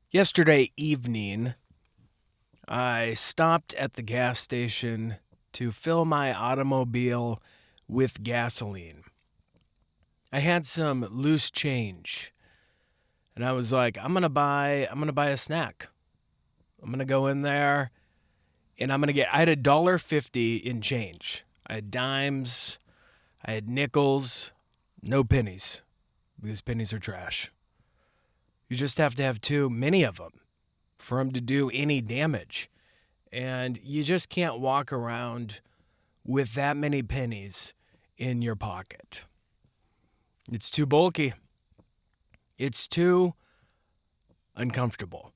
Yesterday evening, I stopped at the gas station to fill my automobile with gasoline. I had some loose change, and I was like, I'm gonna buy a snack. I'm gonna go in there and I had $1.50 in change. I had dimes, I had nickels, no pennies, because pennies are trash. You just have to have too many of them for them to do any damage. And you just can't walk around with that many pennies in your pocket. It's too bulky. It's too uncomfortable.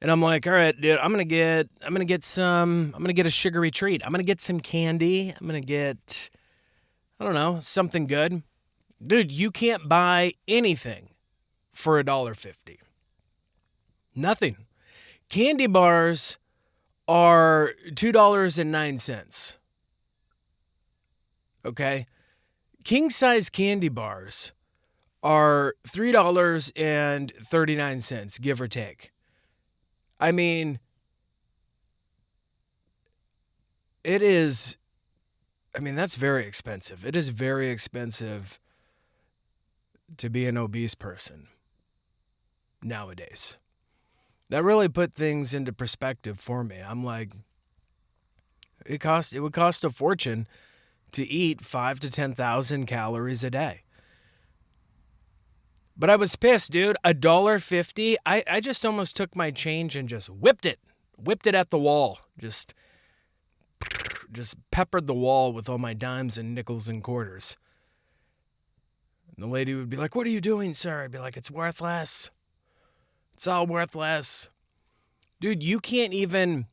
And I'm like, all right, dude, I'm gonna get a sugary treat. I'm gonna get some candy. I'm gonna get, I don't know, something good. Dude, you can't buy anything for $1.50. Nothing. Candy bars are $2.09. Okay? King size candy bars are $3.39, give or take. I mean, that's very expensive. It is very expensive to be an obese person nowadays. That really put things into perspective for me. I'm like, it would cost a fortune to eat 5 to 10,000 calories a day. But I was pissed, dude. $1.50. I just almost took my change and just whipped it at the wall. Just peppered the wall with all my dimes and nickels and quarters. And the lady would be like, "What are you doing, sir?" I'd be like, "It's worthless. It's all worthless." Dude, you can't even,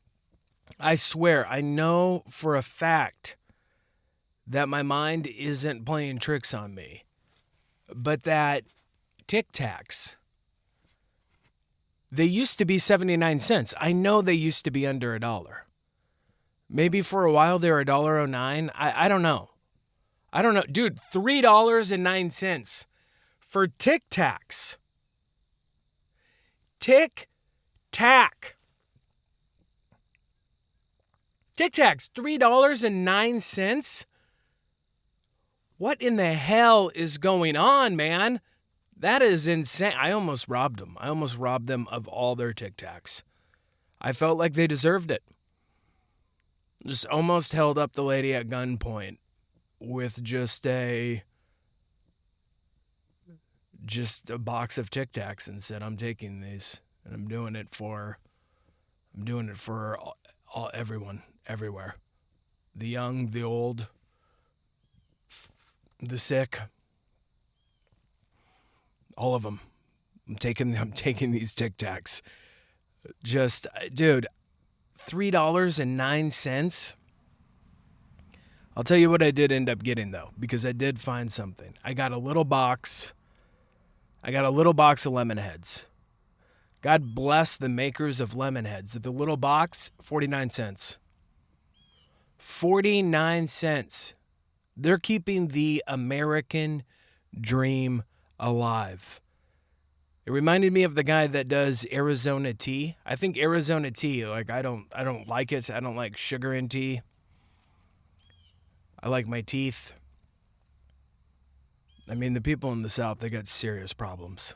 I swear, I know for a fact that my mind isn't playing tricks on me, but that Tic Tacs, they used to be 79 cents. I know they used to be under $1. Maybe for a while they were $1.09. I don't know. I don't know. Dude, $3.09 for Tic Tacs. Tic Tac. Tic Tacs, $3.09? What in the hell is going on, man? That is insane. I almost robbed them. I almost robbed them of all their Tic Tacs. I felt like they deserved it. Just almost held up the lady at gunpoint with just a box of Tic Tacs and said, "I'm taking these and I'm doing it for everyone, everywhere. The young, the old, the sick, all of them. I'm taking these Tic Tacs." Just, dude, $3.09. I'll tell you what I did end up getting though, because I did find something. I got a little box of Lemonheads. God bless the makers of Lemonheads. The little box, 49 cents. 49 cents. They're keeping the American dream alive. It reminded me of the guy that does Arizona tea. I think Arizona tea, like I don't like it. I don't like sugar in tea. I like my teeth. I mean, the people in the South, they got serious problems.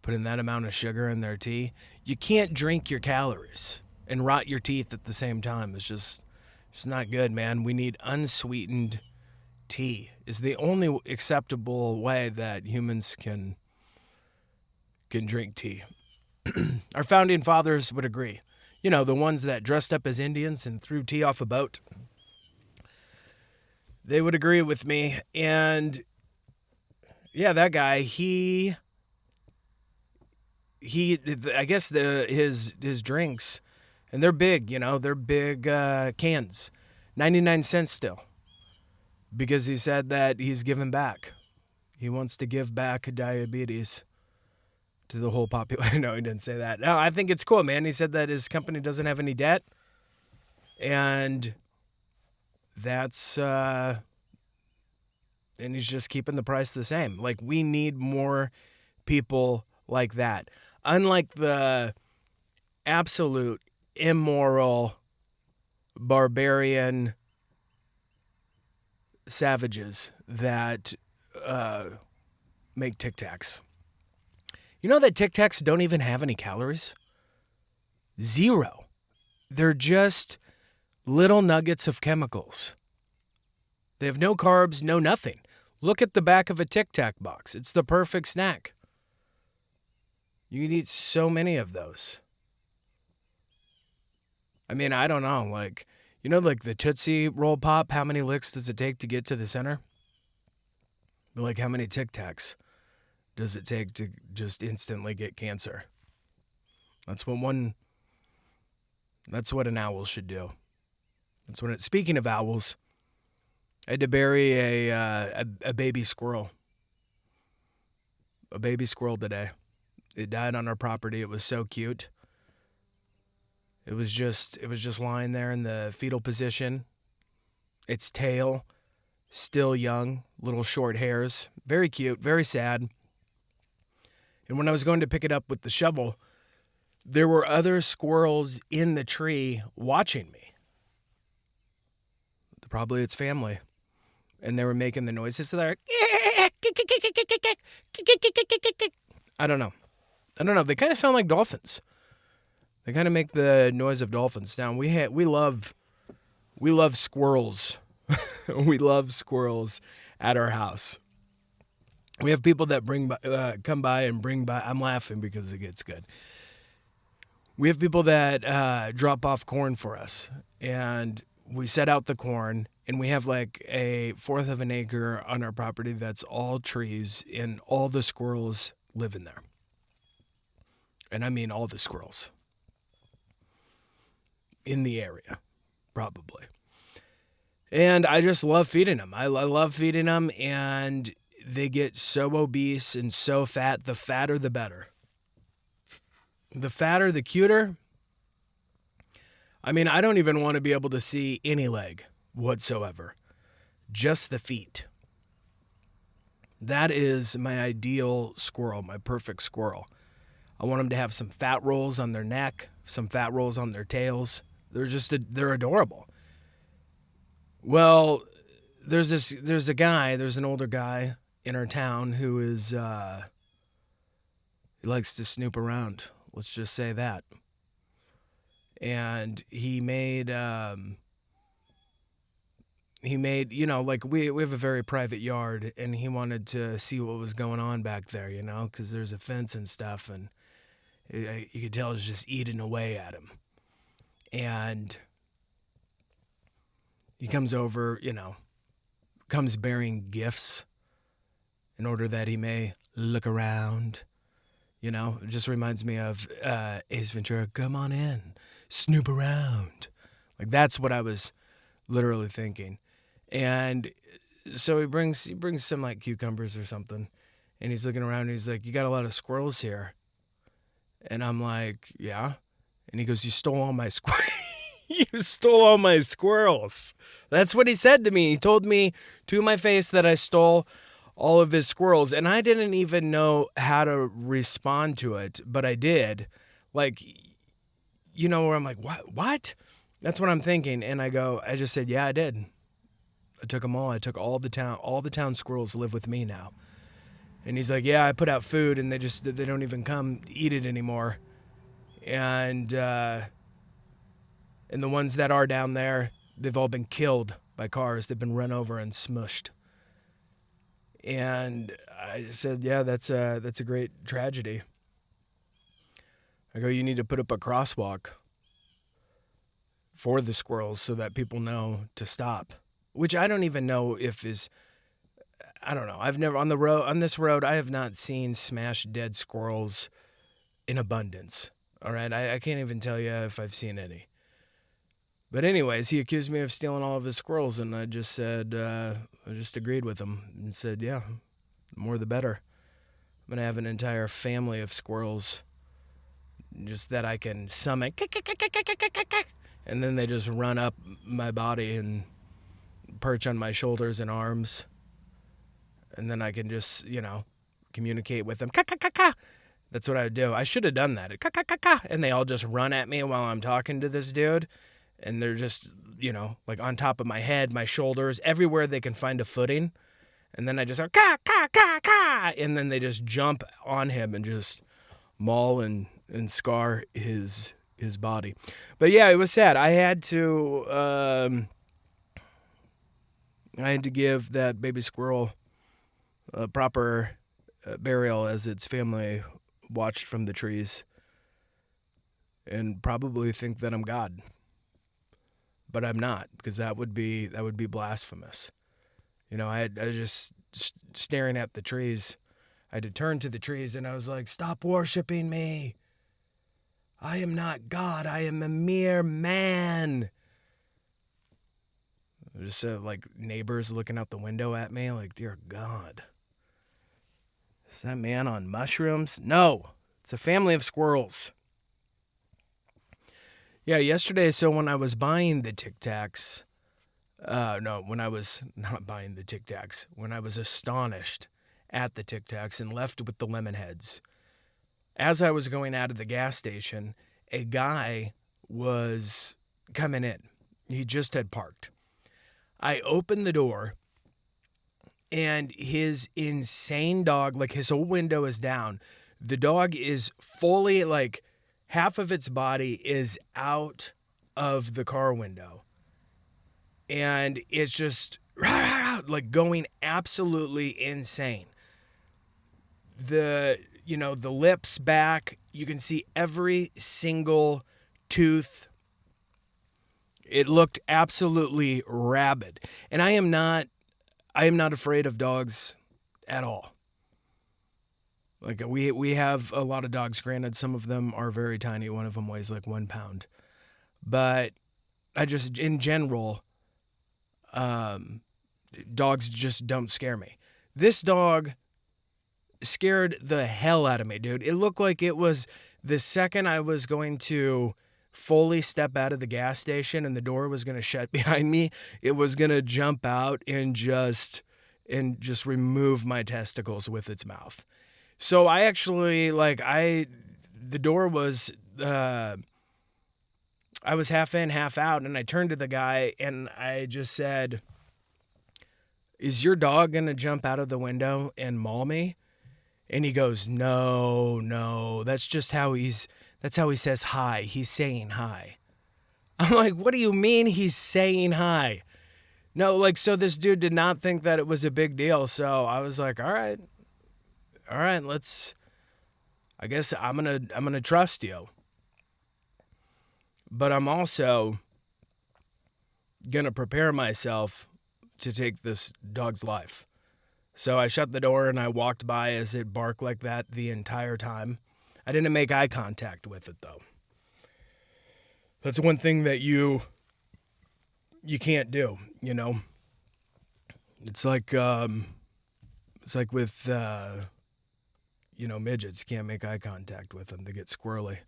Putting that amount of sugar in their tea. You can't drink your calories and rot your teeth at the same time. It's just not good, man. We need unsweetened tea. Is the only acceptable way that humans can drink tea. Our founding fathers would agree. You know, the ones that dressed up as Indians and threw tea off a boat. They would agree with me. And yeah, that guy, he I guess his drinks, and they're big, they're big cans, 99 cents still, because he said that he's giving back. He wants to give back diabetes to the whole population. No, he didn't say that. No, I think it's cool, man. He said that his company doesn't have any debt, and that's and he's just keeping the price the same. Like, we need more people like that. Unlike the absolute immoral, barbarian savages that make Tic Tacs. You know that Tic Tacs don't even have any calories? 0. They're just little nuggets of chemicals. They have no carbs, no nothing. Look at the back of a Tic Tac box. It's the perfect snack. You can eat so many of those. I mean, I don't know. Like, you know, like the Tootsie Roll Pop, how many licks does it take to get to the center? But like, how many Tic Tacs does it take to just instantly get cancer? That's what an owl should do. Speaking of owls, I had to bury a baby squirrel. A baby squirrel today. It died on our property. It was so cute. It was just lying there in the fetal position. Its tail still young, little short hairs, very cute, very sad. And when I was going to pick it up with the shovel, there were other squirrels in the tree watching me. Probably its family. And they were making the noises. So they're I don't know. They kind of sound like dolphins. They kind of make the noise of dolphins. Now we love squirrels. We love squirrels at our house. We have people that come by and bring by. I'm laughing because it gets good. We have people that drop off corn for us, and we set out the corn, and we have like a 1/4 of an acre on our property that's all trees, and all the squirrels live in there. And I mean all the squirrels in the area, probably. And I just love feeding them. I love feeding them, and they get so obese and so fat. The fatter, the better. The fatter, the cuter. I mean, I don't even want to be able to see any leg whatsoever. Just the feet. That is my ideal squirrel, my perfect squirrel. I want them to have some fat rolls on their neck, some fat rolls on their tails. They're adorable. Well, there's an older guy in our town who is, he likes to snoop around. Let's just say that. And he made, you know, like we have a very private yard, and he wanted to see what was going on back there, you know, because there's a fence and stuff, and you could tell it was just eating away at him. And he comes over, you know, comes bearing gifts in order that he may look around. You know, it just reminds me of Ace Ventura, come on in, snoop around. Like, that's what I was literally thinking. And so he brings some, like, cucumbers or something, and he's looking around, and he's like, you got a lot of squirrels here. And I'm like, yeah. And he goes, you stole all my squirrels. You stole all my squirrels. That's what he said to me. He told me to my face that I stole all of his squirrels, and I didn't even know how to respond to it, but I did. Like, you know, where I'm like, what? That's what I'm thinking. And I just said, yeah, I did. I took them all. I took all the town squirrels live with me now. And he's like, yeah, I put out food, and they don't even come eat it anymore. And the ones that are down there, they've all been killed by cars. They've been run over and smushed. And I said, yeah, that's a great tragedy. I go, you need to put up a crosswalk for the squirrels so that people know to stop. Which I don't even know if is, I don't know. I've never, on this road, I have not seen smashed dead squirrels in abundance. All right, I can't even tell you if I've seen any. But anyways, he accused me of stealing all of his squirrels, and I just said, I just agreed with him and said, yeah, the more the better. I'm going to have an entire family of squirrels just that I can summon, and then they just run up my body and perch on my shoulders and arms, and then I can just, you know, communicate with them, That's what I would do. I should have done that. And they all just run at me while I'm talking to this dude. And they're just, like on top of my head, my shoulders, everywhere they can find a footing. And then I just go, ka, ka, ka, ka. And then they just jump on him and just maul and scar his body. But yeah, it was sad. I had to give that baby squirrel a proper burial as its family watched from the trees and probably think that I'm God. But I'm not, because that would be blasphemous. I was just staring at the trees. I had to turn to the trees and I was like, stop worshiping me. I am not God. I am a mere man. Just like neighbors looking out the window at me like, dear God. Is that man on mushrooms? No, it's a family of squirrels. Yeah, yesterday, so when I was buying the Tic Tacs, when I was not buying the Tic Tacs, when I was astonished at the Tic Tacs and left with the Lemonheads, as I was going out of the gas station, a guy was coming in. He just had parked. I opened the door, and his insane dog, like his whole window is down. The dog is fully, like, half of its body is out of the car window. And it's just, like, going absolutely insane. The lips back, you can see every single tooth. It looked absolutely rabid. And I am not afraid of dogs at all. Like we have a lot of dogs. Granted, some of them are very tiny. One of them weighs like 1 pound. But I just, in general, dogs just don't scare me. This dog scared the hell out of me, dude. It looked like it was the second I was going to fully step out of the gas station and the door was going to shut behind me, it was going to jump out and just remove my testicles with its mouth. So I actually, the door was, I was half in, half out, and I turned to the guy and I just said, is your dog going to jump out of the window and maul me? And he goes, no, that's how he says hi. He's saying hi. I'm like, what do you mean he's saying hi? No, so this dude did not think that it was a big deal. So I was like, all right, I guess I'm going to trust you. But I'm also going to prepare myself to take this dog's life. So I shut the door and I walked by as it barked like that the entire time. I didn't make eye contact with it, though. That's one thing that you can't do, It's like with midgets. You can't make eye contact with them. They get squirrely.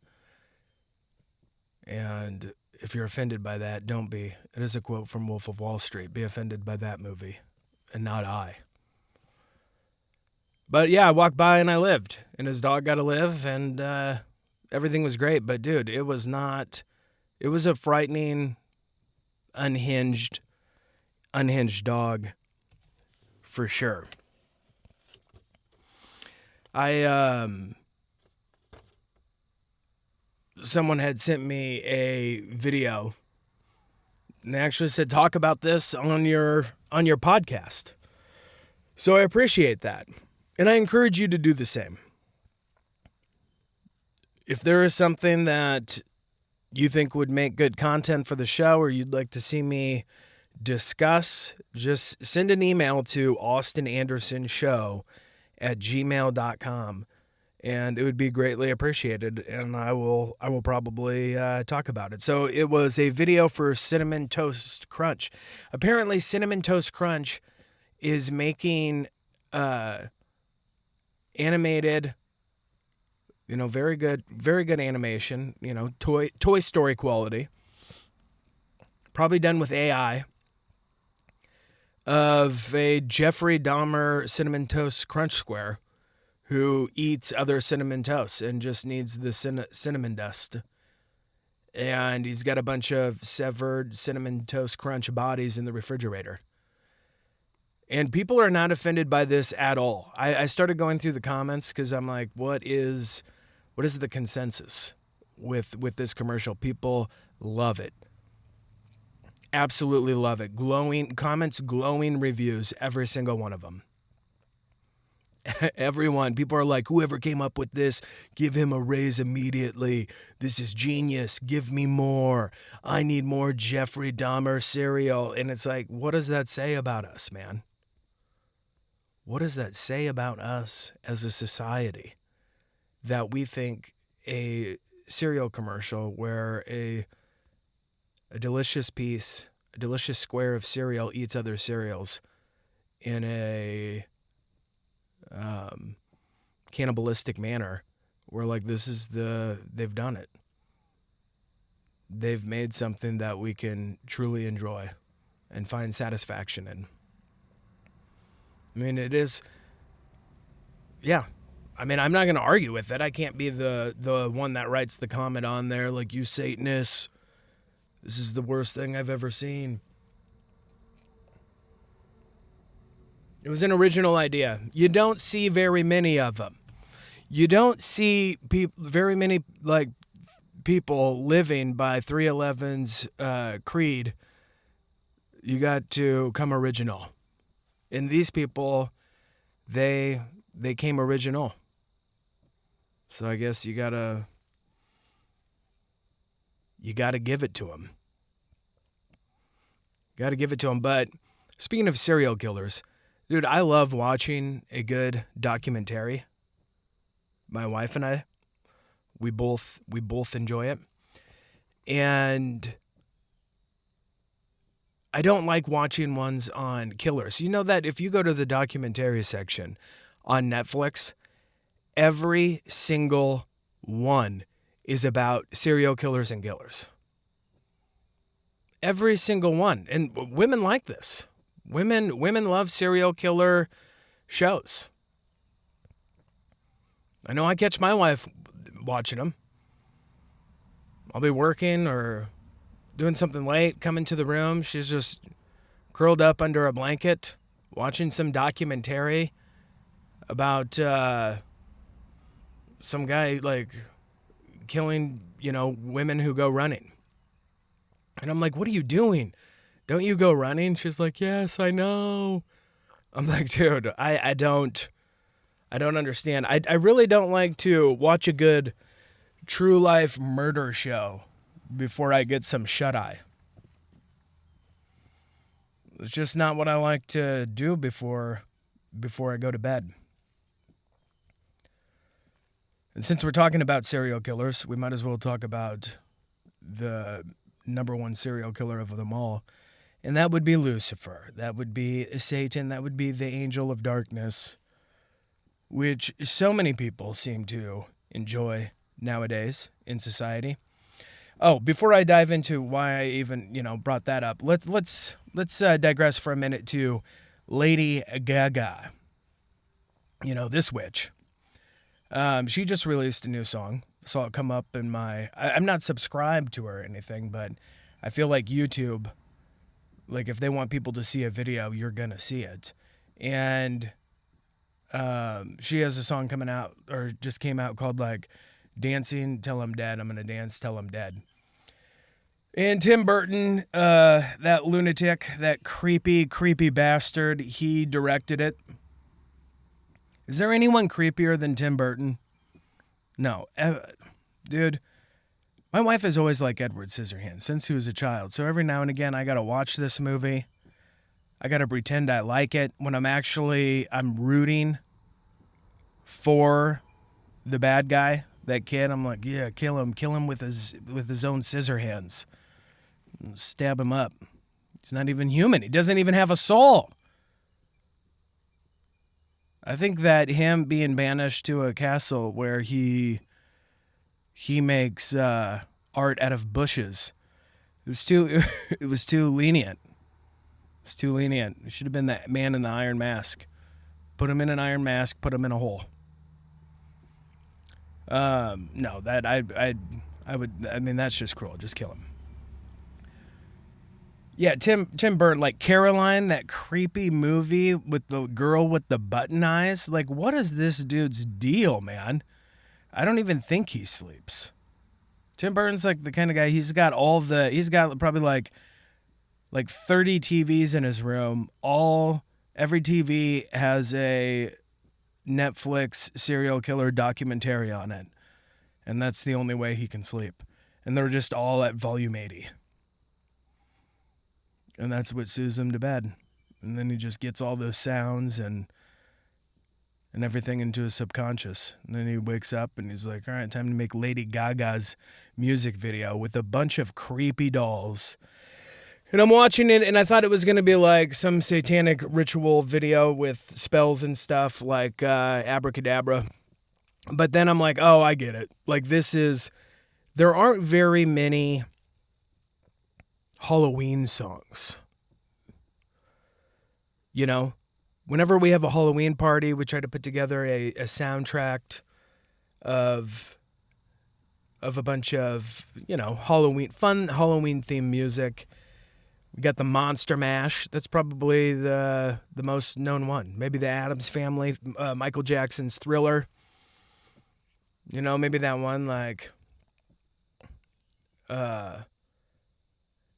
And if you're offended by that, don't be. It is a quote from Wolf of Wall Street. Be offended by that movie and not I. But yeah, I walked by and I lived, and his dog got to live, and everything was great. But dude, it was a frightening, unhinged dog for sure. Someone had sent me a video, and they actually said, talk about this on your podcast. So I appreciate that. And I encourage you to do the same. If there is something that you think would make good content for the show or you'd like to see me discuss, just send an email to austinandersonshow@gmail.com, and it would be greatly appreciated, and I will probably talk about it. So it was a video for Cinnamon Toast Crunch. Apparently, Cinnamon Toast Crunch is making animated, very good animation, Toy Story quality, probably done with AI, of a Jeffrey Dahmer Cinnamon Toast Crunch square who eats other cinnamon toasts and just needs the cinnamon dust. And he's got a bunch of severed Cinnamon Toast Crunch bodies in the refrigerator. And people are not offended by this at all. I started going through the comments because I'm like, what is the consensus with this commercial? People love it. Absolutely love it. Glowing comments, glowing reviews, every single one of them. Everyone, people are like, whoever came up with this, give him a raise immediately. This is genius. Give me more. I need more Jeffrey Dahmer cereal. And it's like, what does that say about us, man? What does that say about us as a society? That we think a cereal commercial where a delicious piece, a delicious square of cereal eats other cereals in a cannibalistic manner. We're like, they've done it. They've made something that we can truly enjoy and find satisfaction in. I mean, it is, yeah. I mean, I'm not going to argue with it. I can't be the one that writes the comment on there like, you Satanists, this is the worst thing I've ever seen. It was an original idea. You don't see very many of them. You don't see very many people living by 311's creed. You got to come original. And these people, they came original. So I guess you gotta give it to them. Got to give it to them. But speaking of serial killers, dude, I love watching a good documentary. My wife and I, we both enjoy it. And I don't like watching ones on killers. You know that if you go to the documentary section on Netflix, every single one is about serial killers and killers. Every single one. And women like this. Women love serial killer shows. I know I catch my wife watching them. I'll be working or doing something late, come into the room. She's just curled up under a blanket, watching some documentary about some guy killing, women who go running. And I'm like, what are you doing? Don't you go running? She's like, yes, I know. I'm like, dude, I don't understand. I really don't like to watch a good true life murder show before I get some shut-eye. It's just not what I like to do before I go to bed. And since we're talking about serial killers, we might as well talk about the number one serial killer of them all. And that would be Lucifer. That would be Satan. That would be the angel of darkness, which so many people seem to enjoy nowadays in society. Oh, before I dive into why I even, brought that up, let's digress for a minute to Lady Gaga. This witch. She just released a new song. Saw it come up in I'm not subscribed to her or anything, but I feel like YouTube, if they want people to see a video, you're gonna see it. And she has a song coming out, or just came out, called Dancing Till I'm Dead. I'm gonna dance till I'm dead. And Tim Burton, that lunatic, that creepy bastard, he directed it. Is there anyone creepier than Tim Burton? No. Dude, my wife is always like Edward Scissorhands since he was a child. So every now and again, I got to watch this movie. I got to pretend I like it. When I'm rooting for the bad guy, that kid, I'm like, yeah, kill him with his own scissor hands. Stab him up. He's not even human. He doesn't even have a soul. I think that him being banished to a castle where he makes art out of bushes, it was too lenient. It's too lenient. It should have been that man in the iron mask. Put him in an iron mask, put him in a hole. No, that I would. I mean, that's just cruel. Just kill him. Yeah, Tim Burton, like Caroline, that creepy movie with the girl with the button eyes. Like, what is this dude's deal, man? I don't even think he sleeps. Tim Burton's like the kind of guy. He's got probably like 30 TVs in his room. Every TV has a Netflix serial killer documentary on it. And that's the only way he can sleep. And they're just all at volume 80. And that's what soothes him to bed. And then he just gets all those sounds and everything into his subconscious. And then he wakes up and he's like, all right, time to make Lady Gaga's music video with a bunch of creepy dolls. And I'm watching it, and I thought it was going to be like some satanic ritual video with spells and stuff like abracadabra. But then I'm like, oh, I get it. Like, there aren't very many Halloween songs. You know, whenever we have a Halloween party, we try to put together a soundtrack of a bunch of, fun Halloween themed music. We got the Monster Mash. That's probably the most known one. Maybe the Addams Family, Michael Jackson's Thriller. Maybe that one, like,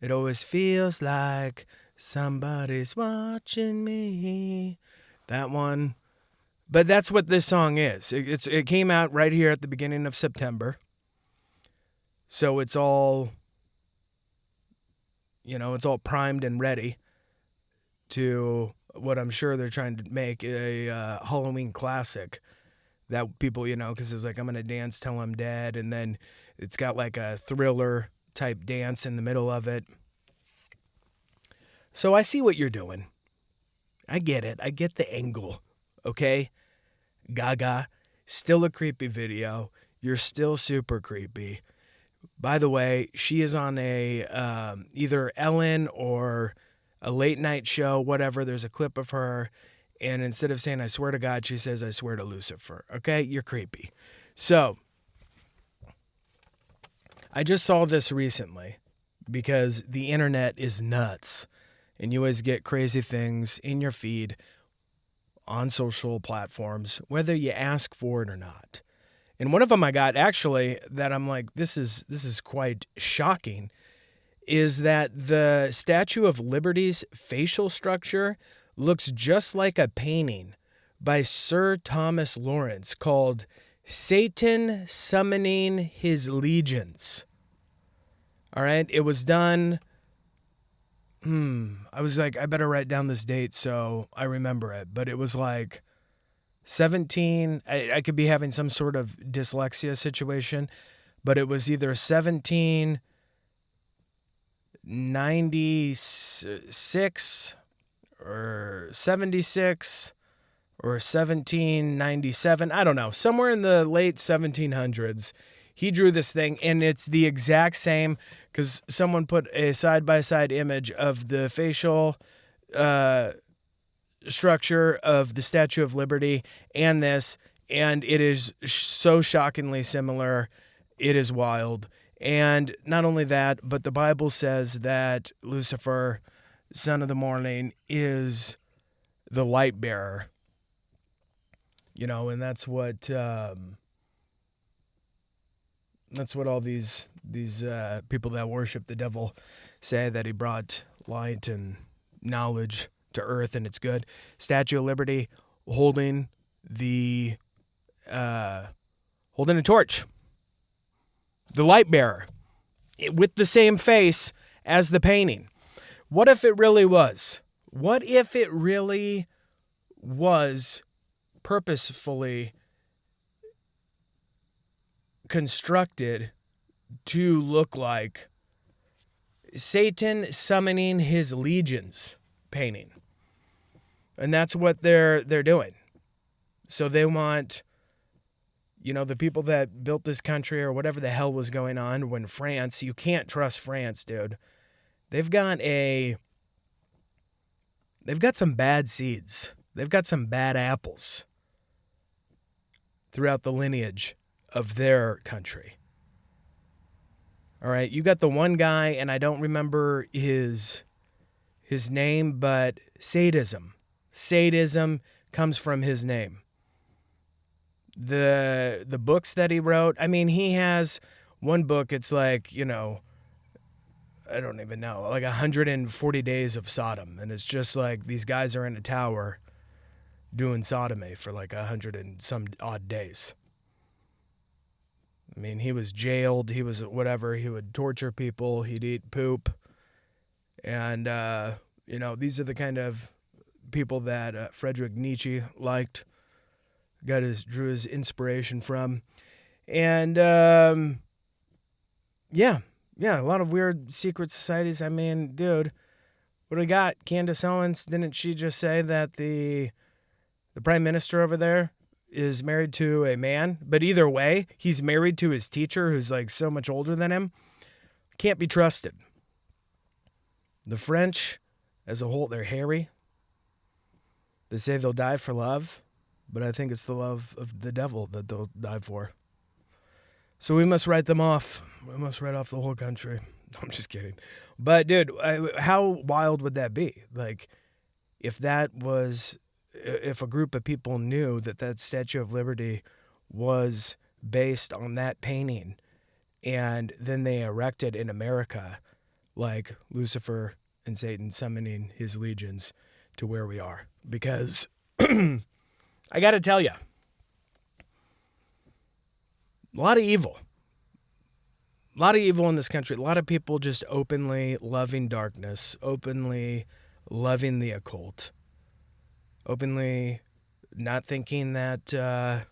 it always feels like somebody's watching me. That one. But that's what this song is. It came out right here at the beginning of September. So it's all, it's all primed and ready to what I'm sure they're trying to make a Halloween classic that people, because it's like, I'm going to dance till I'm dead. And then it's got like a Thriller type dance in the middle of it. So I see what you're doing. I get it. I get the angle. Okay? Gaga, still a creepy video. You're still super creepy. By the way, she is on a either Ellen or a late night show, whatever. There's a clip of her. And instead of saying, I swear to God, she says, I swear to Lucifer. Okay? You're creepy. So, I just saw this recently because the internet is nuts. And you always get crazy things in your feed on social platforms, whether you ask for it or not. And one of them I got actually that I'm like, this is quite shocking, is that the Statue of Liberty's facial structure looks just like a painting by Sir Thomas Lawrence called Satan Summoning His Legions. All right, it was done. I was like, I better write down this date so I remember it. But it was like 17. I could be having some sort of dyslexia situation, but it was either 1796 or 76 or 1797. I don't know. Somewhere in the late 1700s. He drew this thing, and it's the exact same because someone put a side-by-side image of the facial structure of the Statue of Liberty and this, and it is so shockingly similar. It is wild. And not only that, but the Bible says that Lucifer, son of the morning, is the light bearer. And that's what... That's what all these people that worship the devil say, that he brought light and knowledge to earth, and it's good. Statue of Liberty holding a torch, the light bearer, with the same face as the painting. What if it really was? What if it really was purposefully constructed to look like Satan summoning his legions painting? And that's what they're doing. So they want, the people that built this country or whatever the hell was going on when France, you can't trust France, dude. They've got some bad seeds. They've got some bad apples throughout the lineage of their country. All right, you got the one guy, and I don't remember his name, but sadism. Sadism comes from his name. The books that he wrote, I mean, he has one book, it's like, I don't even know, like 140 Days of Sodom. And it's just like these guys are in a tower doing sodomy for like 100 and some odd days. I mean, he was jailed, he was whatever, he would torture people, he'd eat poop. And, these are the kind of people that Friedrich Nietzsche liked, drew his inspiration from. And, a lot of weird secret societies. I mean, dude, what do we got? Candace Owens, didn't she just say that the prime minister over there is married to a man? But either way, he's married to his teacher who's like so much older than him. Can't be trusted. The French, as a whole, they're hairy. They say they'll die for love, but I think it's the love of the devil that they'll die for. So we must write them off. We must write off the whole country. I'm just kidding. But, dude, how wild would that be? Like, if a group of people knew that Statue of Liberty was based on that painting, and then they erected in America, like Lucifer and Satan summoning his legions to where we are. Because I got to tell you, a lot of evil. A lot of evil in this country. A lot of people just openly loving darkness, openly loving the occult, openly not thinking that the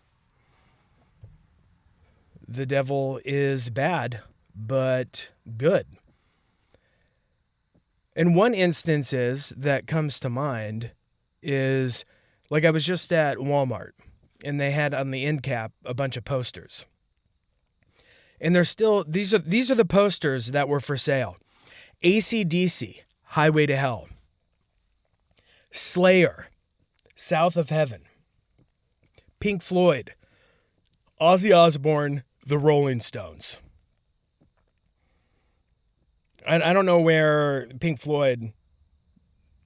devil is bad, but good. And one instance that comes to mind is, like, I was just at Walmart, and they had on the end cap a bunch of posters. And these are the posters that were for sale. AC/DC, Highway to Hell. Slayer, South of Heaven. Pink Floyd, Ozzy Osbourne, The Rolling Stones. I don't know where Pink Floyd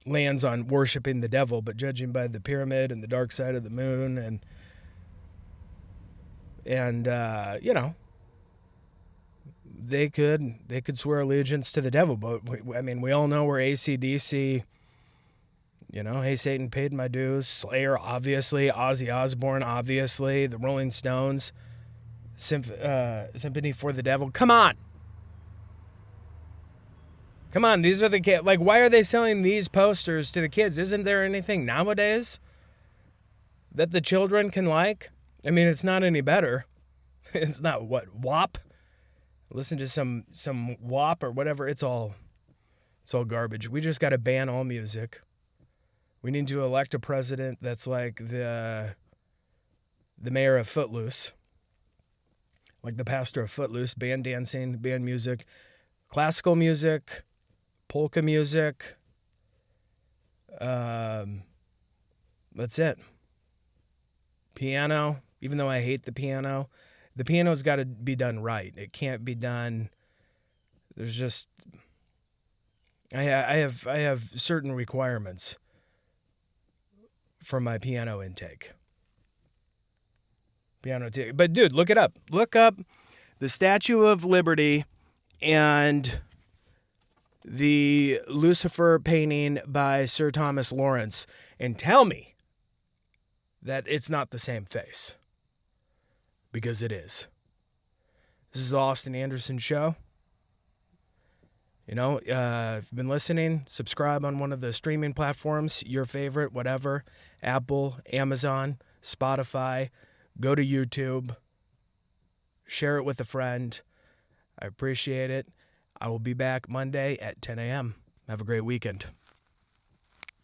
lands on worshiping the devil, but judging by the pyramid and the dark side of the moon and they could swear allegiance to the devil, but we all know where AC/DC, Hey Satan, paid my dues. Slayer, obviously. Ozzy Osbourne, obviously. The Rolling Stones, Sympathy for the Devil. Come on, these are the kids. Like, why are they selling these posters to the kids? Isn't there anything nowadays that the children can like? I mean, it's not any better. It's not WAP. Listen to some WAP or whatever. It's all garbage. We just got to ban all music. We need to elect a president that's like the mayor of Footloose, like the pastor of Footloose. Ban dancing, ban music, classical music, polka music. That's it. Piano, even though I hate the piano's got to be done right. It can't be done. There's just, I have certain requirements for my piano intake. But dude, look it up. Look up the Statue of Liberty and the Lucifer painting by Sir Thomas Lawrence, and tell me that it's not the same face. Because it is. This is the Austin Anderson Show. If you've been listening, subscribe on one of the streaming platforms, your favorite, whatever. Apple, Amazon, Spotify. Go to YouTube. Share it with a friend. I appreciate it. I will be back Monday at 10 a.m. Have a great weekend.